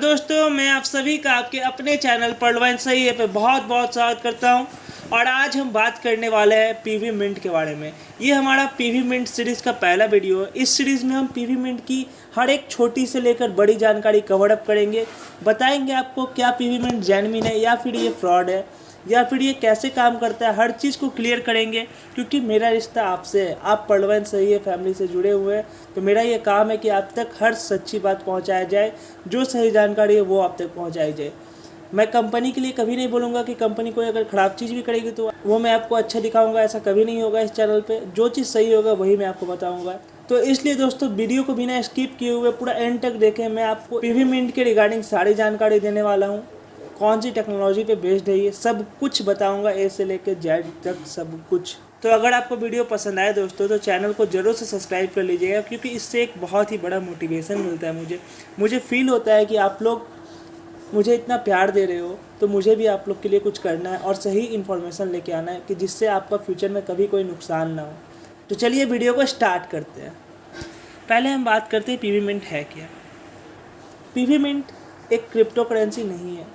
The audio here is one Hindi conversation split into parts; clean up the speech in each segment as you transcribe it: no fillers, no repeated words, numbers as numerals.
दोस्तों, मैं आप सभी का आपके अपने चैनल पढ़वाइन सही है पे बहुत बहुत स्वागत करता हूं। और आज हम बात करने वाले हैं पीवी मिंट के बारे में। ये हमारा पीवी मिंट सीरीज़ का पहला वीडियो है। इस सीरीज़ में हम पीवी मिंट की हर एक छोटी से लेकर बड़ी जानकारी कवर अप करेंगे। बताएंगे आपको क्या पीवी मिंट जेन्युइन है या फिर ये फ्रॉड है, या फिर ये कैसे काम करता है। हर चीज़ को क्लियर करेंगे, क्योंकि मेरा रिश्ता आपसे है। आप पढ़वाइन सही है फैमिली से जुड़े हुए हैं, तो मेरा ये काम है कि आप तक हर सच्ची बात पहुंचाया जाए। जो सही जानकारी है वो आप तक पहुंचाई जाए। मैं कंपनी के लिए कभी नहीं बोलूँगा कि कंपनी कोई अगर ख़राब चीज़ भी करेगी तो वो मैं आपको अच्छा दिखाऊंगा, ऐसा कभी नहीं होगा। इस चैनल पे जो चीज़ सही होगा वही मैं आपको बताऊंगा। तो इसलिए दोस्तों, वीडियो को बिना स्किप किए हुए पूरा एंड तक देखें। मैं आपको पीवी मिंट के रिगार्डिंग सारी जानकारी देने वाला हूँ। कौन सी टेक्नोलॉजी पे बेस्ड है, ये सब कुछ बताऊंगा, ए से लेकर जेड तक सब कुछ। तो अगर आपको वीडियो पसंद आए दोस्तों, तो चैनल को ज़रूर से सब्सक्राइब कर लीजिएगा, क्योंकि इससे एक बहुत ही बड़ा मोटिवेशन मिलता है। मुझे फील होता है कि आप लोग मुझे इतना प्यार दे रहे हो, तो मुझे भी आप लोग के लिए कुछ करना है और सही इन्फॉर्मेशन लेके आना है, कि जिससे आपका फ्यूचर में कभी कोई नुकसान ना हो। तो चलिए वीडियो को स्टार्ट करते हैं। पहले हम बात करते हैं पीवी मिंट है क्या। पीवी मिंट एक क्रिप्टो करेंसी नहीं है,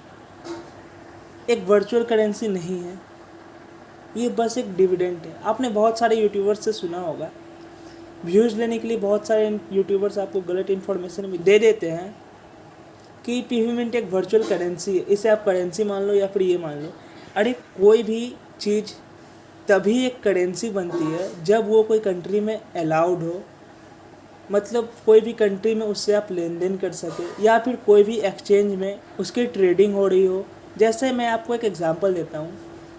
एक वर्चुअल करेंसी नहीं है, ये बस एक डिविडेंड है। आपने बहुत सारे यूट्यूबर्स से सुना होगा, व्यूज़ लेने के लिए बहुत सारे यूट्यूबर्स आपको गलत इन्फॉर्मेशन भी दे देते हैं कि पीवी मिंट एक वर्चुअल करेंसी है, इसे आप करेंसी मान लो या फिर ये मान लो। अरे कोई भी चीज़ तभी एक करेंसी बनती है जब वो कोई कंट्री में अलाउड हो, मतलब कोई भी कंट्री में उससे आप लेन देन कर सके, या फिर कोई भी एक्सचेंज में उसकी ट्रेडिंग हो रही हो। जैसे मैं आपको एक एग्जांपल देता हूँ,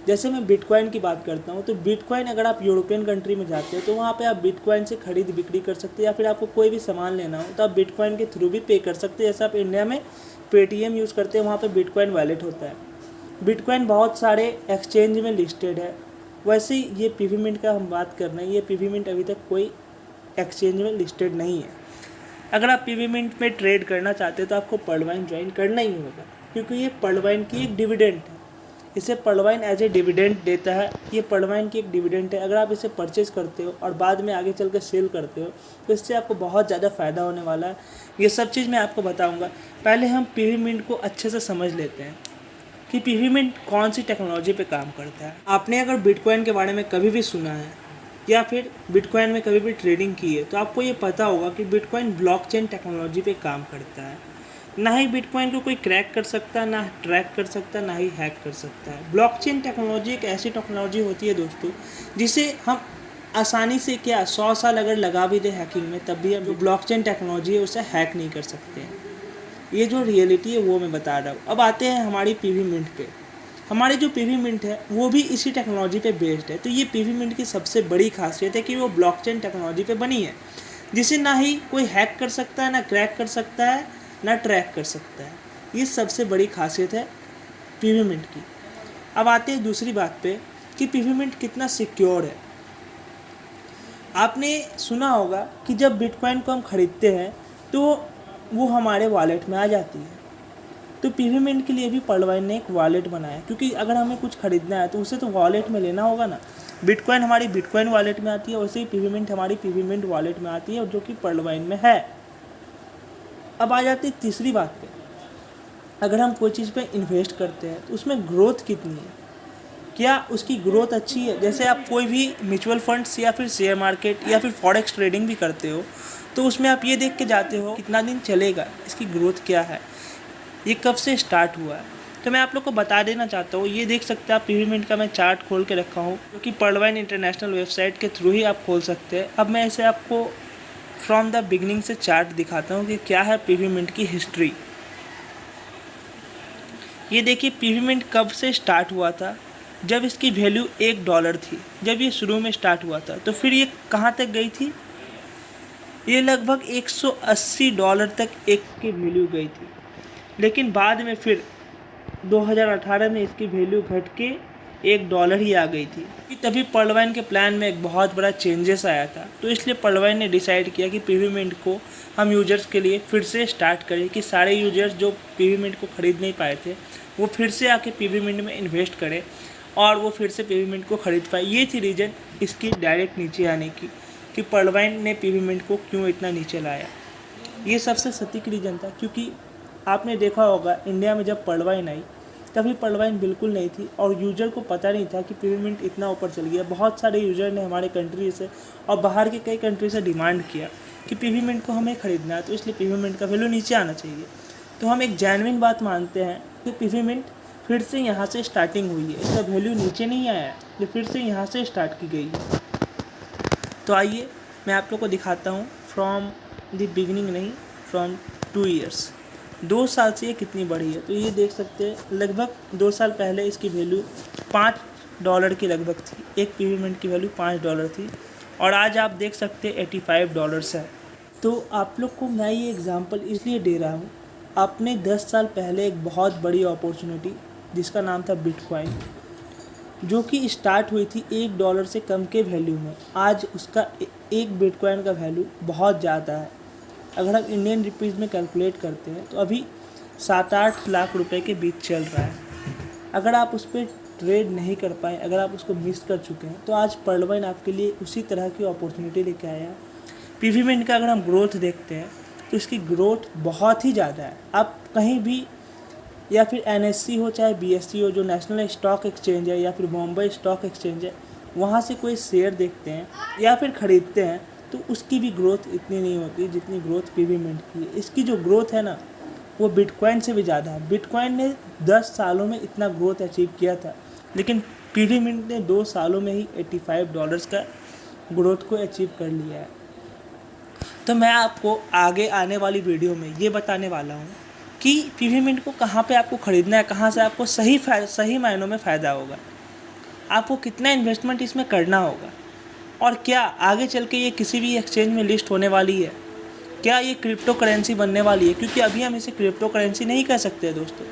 जैसे मैं बिटकॉइन की बात करता हूँ, तो बिटकॉइन अगर आप यूरोपियन कंट्री में जाते हो तो वहाँ पे आप बिटकॉइन से खरीद बिक्री कर सकते हैं, या फिर आपको कोई भी सामान लेना हो तो आप बिटकॉइन के थ्रू भी पे कर सकते हैं। जैसे आप इंडिया में पेटीएम यूज़ करते हैं, वहाँ पर बिटकॉइन वॉलेट होता है। बिटकॉइन बहुत सारे एक्सचेंज में लिस्टेड है। वैसे ही ये पीवी मिंट का हम बात कर रहे हैं, ये पीवी मिंट अभी तक कोई एक्सचेंज में लिस्टेड नहीं है। अगर आप पीवी मिंट में ट्रेड करना चाहते हैं तो आपको पढ़वाइन ज्वाइन करना ही होगा, क्योंकि ये पढ़वाइन की एक डिविडेंड है। इसे पढ़वाइन एज ए डिविडेंड देता है। ये पढ़वाइन की एक डिविडेंड है। अगर आप इसे परचेज़ करते हो और बाद में आगे चल कर सेल करते हो, तो इससे आपको बहुत ज़्यादा फ़ायदा होने वाला है। ये सब चीज़ मैं आपको बताऊँगा। पहले हम पीवी मिंट को अच्छे से समझ लेते हैं कि पीवी मिंट कौन सी टेक्नोलॉजी पे काम करता है। आपने अगर बिटकॉइन के बारे में कभी भी सुना है या फिर बिटकॉइन में कभी भी ट्रेडिंग की है, तो आपको ये पता होगा कि बिटकॉइन ब्लॉकचेन टेक्नोलॉजी पे काम करता है। ना ही बिटकॉइन को कोई क्रैक कर सकता है, ना ट्रैक कर सकता है, ना ही हैक कर सकता है। ब्लॉकचेन टेक्नोलॉजी एक ऐसी टेक्नोलॉजी होती है दोस्तों, जिसे हम आसानी से 100 साल अगर लगा भी दे हैकिंग में, तब भी हम जो ब्लॉकचेन टेक्नोलॉजी है उसे हैक नहीं कर सकते हैं। ये जो रियलिटी है वो मैं बता रहा हूँ। अब आते हैं हमारी पीवी मिंट पे। हमारी जो पीवी मिंट है वो भी इसी टेक्नोलॉजी पे बेस्ड है। तो ये पीवी मिंट की सबसे बड़ी खासियत है कि वो ब्लॉकचेन टेक्नोलॉजी पे बनी है, जिसे ना ही कोई हैक कर सकता है, ना क्रैक कर सकता है, ना ट्रैक कर सकता है। ये सबसे बड़ी खासियत है पीवी मिंट की। अब आते हैं दूसरी बात पे कि पीवी मिंट कितना सिक्योर है। आपने सुना होगा कि जब बिटकॉइन को हम खरीदते हैं तो वो हमारे वॉलेट में आ जाती है। तो पीवी मिंट के लिए भी पढ़वाइन ने एक वॉलेट बनाया, क्योंकि अगर हमें कुछ खरीदना है तो उसे तो वॉलेट में लेना होगा ना। बिटकॉइन हमारी बिटकॉइन वॉलेट में आती है, वैसे ही पीवी मिंट हमारी पीवी मिंट वॉलेट में आती है, जो कि पढ़वाइन में है। अब आ जाती है तीसरी बात पे। अगर हम कोई चीज़ पे इन्वेस्ट करते हैं तो उसमें ग्रोथ कितनी है, क्या उसकी ग्रोथ अच्छी है। जैसे आप कोई भी म्यूचुअल फंड्स या फिर शेयर मार्केट या फिर फॉरेक्स ट्रेडिंग भी करते हो, तो उसमें आप ये देख के जाते हो कितना दिन चलेगा, इसकी ग्रोथ क्या है, ये कब से स्टार्ट हुआ है। तो मैं आप लोग को बता देना चाहता हूँ, ये देख सकते हैं आप पीवी मिंट का मैं चार्ट खोल के रखा हूँ, जो कि पढ़वाइन इंटरनेशनल वेबसाइट के थ्रू ही आप खोल सकते हैं। अब मैं इसे आपको फ्रॉम द बिगनिंग से चार्ट दिखाता हूँ कि क्या है पीवी मिंट की हिस्ट्री। ये देखिए पीवी मिंट कब से स्टार्ट हुआ था। जब इसकी वैल्यू $1 थी, जब ये शुरू में स्टार्ट हुआ था, तो फिर ये कहाँ तक गई थी, ये लगभग $180 तक एक की वैल्यू गई थी। लेकिन बाद में फिर 2018 में इसकी वैल्यू घट के $1 ही आ गई थी। तभी पढ़वाइन के प्लान में एक बहुत बड़ा चेंजेस आया था। तो इसलिए पढ़वाइन ने डिसाइड किया कि पीवी मिंट को हम यूजर्स के लिए फिर से स्टार्ट करें, कि सारे यूजर्स जो पीवी मिंट को ख़रीद नहीं पाए थे वो फिर से आके पीवी मिंट में इन्वेस्ट करें और वो फिर से पीवी मिंट को ख़रीद पाए। ये थी रीज़न इसकी डायरेक्ट नीचे आने की, कि पढ़वाइन ने पीवी मिंट को क्यों इतना नीचे लाया। ये सबसे सटीक रीज़न था, क्योंकि आपने देखा होगा इंडिया में जब पर्लवाइन आई तभी पर्लवाइन बिल्कुल नहीं थी और यूज़र को पता नहीं था कि पीवी मिंट इतना ऊपर चल गया। बहुत सारे यूज़र ने हमारे कंट्री से और बाहर के कई कंट्री से डिमांड किया कि पीवी मिंट को हमें ख़रीदना है, तो इसलिए पीवी मिंट का वैल्यू नीचे आना चाहिए। तो हम एक जेन्युइन बात मानते हैं कि पीवी मिंट फिर से यहाँ से स्टार्टिंग हुई है, इसका वैल्यू नीचे नहीं आया है, ये फिर से यहाँ से स्टार्ट की गई है। तो आइए मैं आप लोग को दिखाता हूँ फ्रॉम द बिगिनिंग, नहीं फ्रॉम 2 ईयर्स, 2 साल से ये कितनी बढ़ी है। तो ये देख सकते हैं लगभग 2 साल पहले इसकी वैल्यू $5 की लगभग थी, एक पीवी मिंट की वैल्यू $5 थी और आज आप देख सकते हैं $85 है। तो आप लोग को मैं ये एग्जांपल इसलिए दे रहा हूँ, आपने 10 साल पहले एक बहुत बड़ी अपॉर्चुनिटी जिसका नाम था बिटकॉइन, जो कि स्टार्ट हुई थी $1 से कम के वैल्यू में, आज उसका एक बिटकॉइन का वैल्यू बहुत ज़्यादा है। अगर हम इंडियन रुपीज़ में कैलकुलेट करते हैं तो अभी 7-8 लाख रुपए के बीच चल रहा है। अगर आप उस पर ट्रेड नहीं कर पाए, अगर आप उसको मिस कर चुके हैं, तो आज पर्लवाइन आपके लिए उसी तरह की अपॉर्चुनिटी लेके आया। पीवी मिंट का अगर हम ग्रोथ देखते हैं तो इसकी ग्रोथ बहुत ही ज़्यादा है। आप कहीं भी या फिर NSE हो चाहे BSE हो, जो नेशनल स्टॉक एक्सचेंज है, या फिर बॉम्बे स्टॉक एक्सचेंज है, वहाँ से कोई शेयर देखते हैं या फिर ख़रीदते हैं तो उसकी भी ग्रोथ इतनी नहीं होती जितनी ग्रोथ पीवी मिंट की है। इसकी जो ग्रोथ है ना वो बिटकॉइन से भी ज़्यादा है। बिटकॉइन ने 10 सालों में इतना ग्रोथ अचीव किया था, लेकिन पीवी मिंट ने 2 सालों में ही $85 का ग्रोथ को अचीव कर लिया है। तो मैं आपको आगे आने वाली वीडियो में ये बताने वाला हूँ कि पीवी मिंट को कहाँ पे आपको ख़रीदना है, कहाँ से आपको सही मायनों में फ़ायदा होगा, आपको कितना इन्वेस्टमेंट इसमें करना होगा, और क्या आगे चल के ये किसी भी एक्सचेंज में लिस्ट होने वाली है, क्या ये क्रिप्टो करेंसी बनने वाली है। क्योंकि अभी हम इसे क्रिप्टो करेंसी नहीं कह सकते दोस्तों,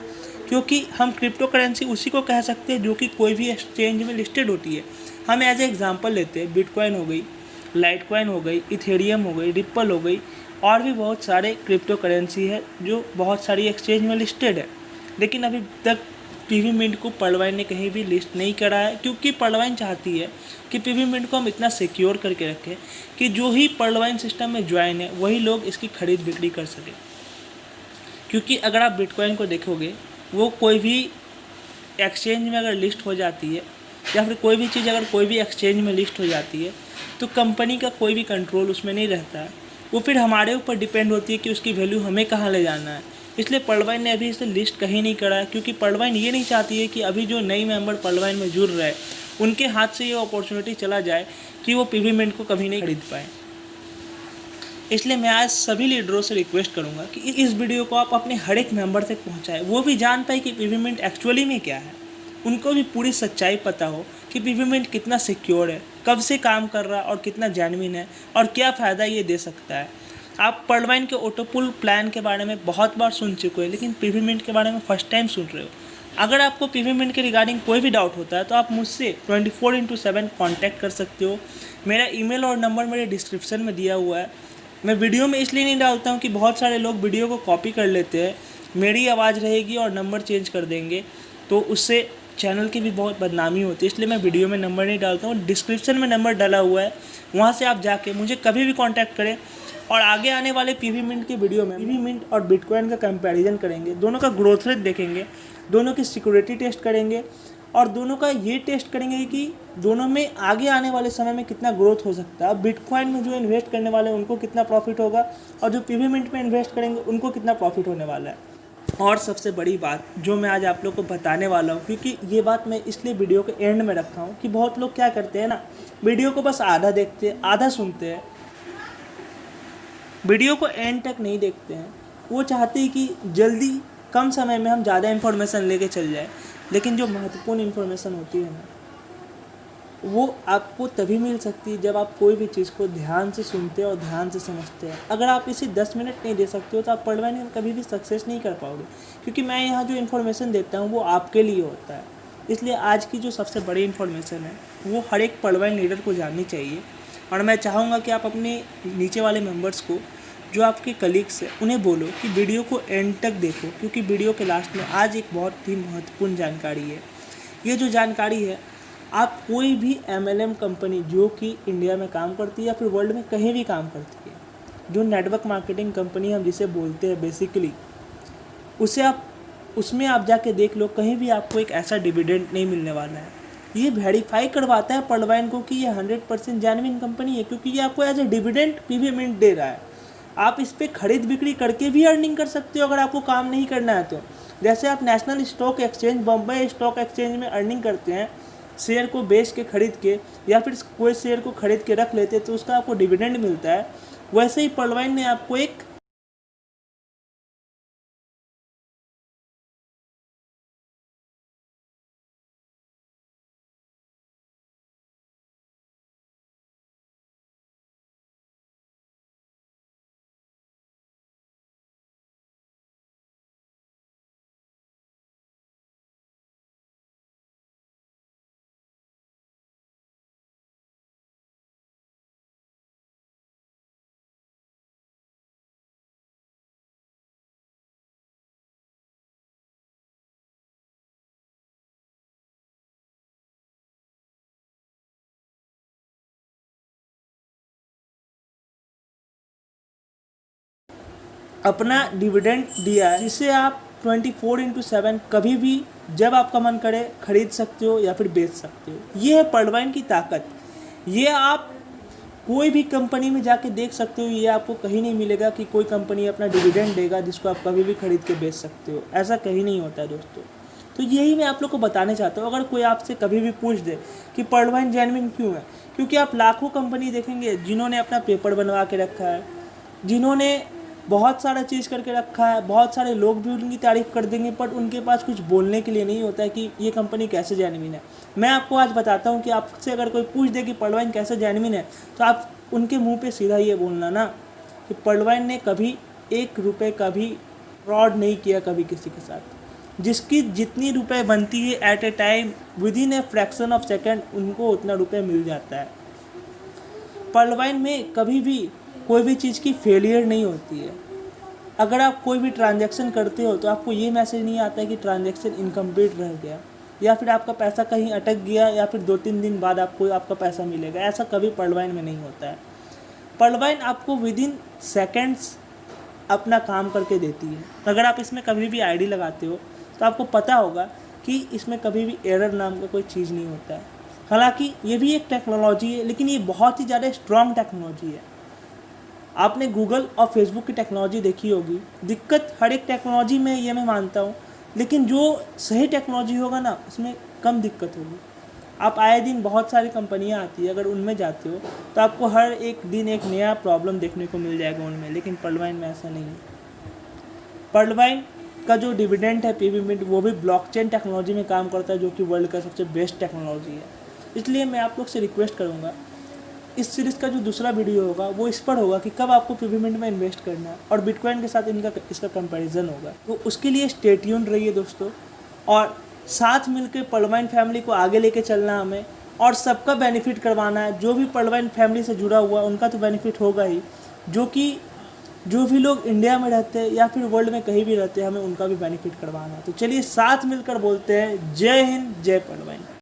क्योंकि हम क्रिप्टो करेंसी उसी को कह सकते हैं जो कि कोई भी एक्सचेंज में लिस्टेड होती है। हम एज ए एग्जांपल लेते हैं, बिटकॉइन हो गई, लाइटकॉइन हो गई, इथेरियम हो गई, रिप्पल हो गई, और भी बहुत सारे क्रिप्टो करेंसी है जो बहुत सारी एक्सचेंज में लिस्टेड है। लेकिन अभी तक पीवी मिंट को पर्लवाइन ने कहीं भी लिस्ट नहीं करा है, क्योंकि पर्लवाइन चाहती है कि पीवी मिंट को हम इतना सिक्योर करके रखें कि जो ही पर्लवाइन सिस्टम में ज्वाइन है वही लोग इसकी खरीद बिक्री कर सकें। क्योंकि अगर आप बिटकॉइन को देखोगे, वो कोई भी एक्सचेंज में अगर लिस्ट हो जाती है या फिर कोई भी चीज़ अगर कोई भी एक्सचेंज में लिस्ट हो जाती है तो कंपनी का कोई भी कंट्रोल उसमें नहीं रहता है, वो फिर हमारे ऊपर डिपेंड होती है कि उसकी वैल्यू हमें कहाँ ले जाना है। इसलिए पर्लवाइन ने अभी इसे लिस्ट कहीं नहीं करा है, क्योंकि पर्लवाइन ये नहीं चाहती है कि अभी जो नई मेंबर पर्लवाइन में जुड़ रहे हैं उनके हाथ से ये अपॉर्चुनिटी चला जाए कि वो पीवी मिंट को कभी नहीं खरीद पाए। इसलिए मैं आज सभी लीडरों से रिक्वेस्ट करूंगा कि इस वीडियो को आप अपने हर एक मेंबर तक पहुंचाएं, वो भी जान पाए कि पीवी मिंट एक्चुअली में क्या है, उनको भी पूरी सच्चाई पता हो कि पीवी मिंट कितना सिक्योर है, कब से काम कर रहा है और कितना जेन्युइन है और क्या फ़ायदा ये दे सकता है। आप पर्लवाइन के ऑटोपुल प्लान के बारे में बहुत बार सुन चुके हो, लेकिन पीवी मिंट के बारे में फर्स्ट टाइम सुन रहे हो। अगर आपको पीवी मिंट के रिगार्डिंग कोई भी डाउट होता है तो आप मुझसे 24/7 कांटेक्ट कर सकते हो। मेरा ईमेल और नंबर मेरे डिस्क्रिप्शन में दिया हुआ है। मैं वीडियो में इसलिए नहीं डालता हूँ कि बहुत सारे लोग वीडियो को कॉपी कर लेते हैं, मेरी आवाज़ रहेगी और नंबर चेंज कर देंगे, तो उससे चैनल की भी बहुत बदनामी होती है। इसलिए मैं वीडियो में नंबर नहीं डालता हूँ, डिस्क्रिप्शन में नंबर डाला हुआ है, वहाँ से आप जाके मुझे कभी भी कांटेक्ट करें। और आगे आने वाले पीवी मिंट के वीडियो में पीवी मिंट और बिटकॉइन का कंपैरिजन करेंगे, दोनों का ग्रोथ रेट देखेंगे, दोनों की सिक्योरिटी टेस्ट करेंगे और दोनों का ये टेस्ट करेंगे कि दोनों में आगे आने वाले समय में कितना ग्रोथ हो सकता है। बिटकॉइन में जो इन्वेस्ट करने वाले हैं उनको कितना प्रॉफिट होगा और जो पीवी मिंट में इन्वेस्ट करेंगे उनको कितना प्रॉफिट होने वाला है। और सबसे बड़ी बात जो मैं आज आप लोग को बताने वाला हूँ, क्योंकि ये बात मैं इसलिए वीडियो के एंड में रखा हूँ कि बहुत लोग क्या करते हैं ना, वीडियो को बस आधा देखते हैं, आधा सुनते हैं, वीडियो को एंड तक नहीं देखते हैं। वो चाहते हैं कि जल्दी कम समय में हम ज़्यादा इन्फॉर्मेशन लेके चल जाए, लेकिन जो महत्वपूर्ण इन्फॉर्मेशन होती है ना वो आपको तभी मिल सकती है जब आप कोई भी चीज़ को ध्यान से सुनते हैं और ध्यान से समझते हैं। अगर आप इसे 10 मिनट नहीं दे सकते हो तो आप पर्लवाइन में कभी भी सक्सेस नहीं कर पाओगे, क्योंकि मैं यहाँ जो इन्फॉर्मेशन देता हूँ वो आपके लिए होता है। इसलिए आज की जो सबसे बड़ी इन्फॉर्मेशन है वो हर एक पर्लवाइन लीडर को जाननी चाहिए। और मैं चाहूँगा कि आप अपने नीचे वाले मेम्बर्स को, जो आपके कलीग्स हैं, उन्हें बोलो कि वीडियो को एंड तक देखो, क्योंकि वीडियो के लास्ट में आज एक बहुत ही महत्वपूर्ण जानकारी है। ये जो जानकारी है, आप कोई भी MLM कंपनी जो कि इंडिया में काम करती है या फिर वर्ल्ड में कहीं भी काम करती है, जो नेटवर्क मार्केटिंग कंपनी हम जिसे बोलते हैं बेसिकली, उसमें आप जाके देख लो, कहीं भी आपको एक ऐसा डिविडेंड नहीं मिलने वाला है। ये वेरीफाई करवाता है पर्लवाइन को कि ये 100% जेन्युइन कंपनी है, क्योंकि ये आपको एज ए डिविडेंड पीवी मिंट दे रहा है। आप इस पर खरीद बिक्री करके भी अर्निंग कर सकते हो अगर आपको काम नहीं करना है तो। जैसे आप national stock exchange, Bombay stock exchange में अर्निंग करते हैं शेयर को बेच के, खरीद के, या फिर कोई शेयर को खरीद के रख लेते तो उसका आपको डिविडेंड मिलता है। वैसे ही पर्लवाइन ने आपको एक अपना डिविडेंड दिया है, जिसे आप 24/7 कभी भी जब आपका मन करे खरीद सकते हो या फिर बेच सकते हो। ये है पर्लवाइन की ताकत। ये आप कोई भी कंपनी में जाके देख सकते हो, ये आपको कहीं नहीं मिलेगा कि कोई कंपनी अपना डिविडेंड देगा जिसको आप कभी भी खरीद के बेच सकते हो। ऐसा कहीं नहीं होता है दोस्तों। तो यही मैं आप लोग को बताने चाहता हूँ। अगर कोई आपसे कभी भी पूछ दे कि पर्लवाइन जेन्युइन क्यों है, क्योंकि आप लाखों कंपनी देखेंगे जिन्होंने अपना पेपर बनवा के रखा है, जिन्होंने बहुत सारा चीज़ करके रखा है, बहुत सारे लोग भी उनकी तारीफ़ कर देंगे, बट उनके पास कुछ बोलने के लिए नहीं होता है कि ये कंपनी कैसे जेन्युइन है। मैं आपको आज बताता हूँ कि आपसे अगर कोई पूछ दे कि पर्लवाइन कैसे जेन्युइन है, तो आप उनके मुंह पे सीधा ये बोलना ना कि पर्लवाइन ने कभी 1 रुपये का भी फ्रॉड नहीं किया कभी किसी के साथ। जिसकी जितनी रुपए बनती है at a time, within a fraction of second, उनको उतना रुपये मिल जाता है। पर्लवाइन में कभी भी कोई भी चीज़ की फेलियर नहीं होती है। अगर आप कोई भी ट्रांजैक्शन करते हो तो आपको ये मैसेज नहीं आता है कि ट्रांजैक्शन इनकम्प्लीट रह गया, या फिर आपका पैसा कहीं अटक गया, या फिर 2-3 दिन बाद आपको आपका पैसा मिलेगा। ऐसा कभी पर्लवाइन में नहीं होता है। पर्लवाइन आपको विद इन सेकेंड्स अपना काम करके देती है। अगर आप इसमें कभी भी आईडी लगाते हो तो आपको पता होगा कि इसमें कभी भी एरर नाम का कोई चीज़ नहीं होता है। हालांकि ये भी एक टेक्नोलॉजी है, लेकिन ये बहुत ही ज़्यादा स्ट्रॉन्ग टेक्नोलॉजी है। आपने गूगल और फेसबुक की टेक्नोलॉजी देखी होगी। दिक्कत हर एक टेक्नोलॉजी में ये मैं मानता हूँ, लेकिन जो सही टेक्नोलॉजी होगा ना उसमें कम दिक्कत होगी। आप आए दिन बहुत सारी कंपनियाँ आती है, अगर उनमें जाते हो तो आपको हर एक दिन एक नया प्रॉब्लम देखने को मिल जाएगा उनमें, लेकिन पर्लवाइन में ऐसा नहीं है। पर्लवाइन का जो डिविडेंड है पीवी मिंट, वो भी ब्लॉकचेन टेक्नोलॉजी में काम करता है, जो कि वर्ल्ड का सबसे बेस्ट टेक्नोलॉजी है। इसलिए मैं आप लोग से रिक्वेस्ट करूँगा, इस सीरीज़ का जो दूसरा वीडियो होगा वो इस पर होगा कि कब आपको पीवी मिंट में इन्वेस्ट करना है, और बिटकॉइन के साथ इसका कंपैरिजन होगा। तो उसके लिए स्टे ट्यून्ड रहिए दोस्तों, और साथ मिलकर पर्लवाइन फैमिली को आगे लेके चलना हमें, और सबका बेनिफिट करवाना है। जो भी पर्लवाइन फैमिली से जुड़ा हुआ उनका तो बेनिफिट होगा ही, जो भी लोग इंडिया में रहते हैं या फिर वर्ल्ड में कहीं भी रहते हैं, हमें उनका भी बेनिफिट करवाना है। तो चलिए साथ मिलकर बोलते हैं, जय हिंद, जय पर्लवाइन।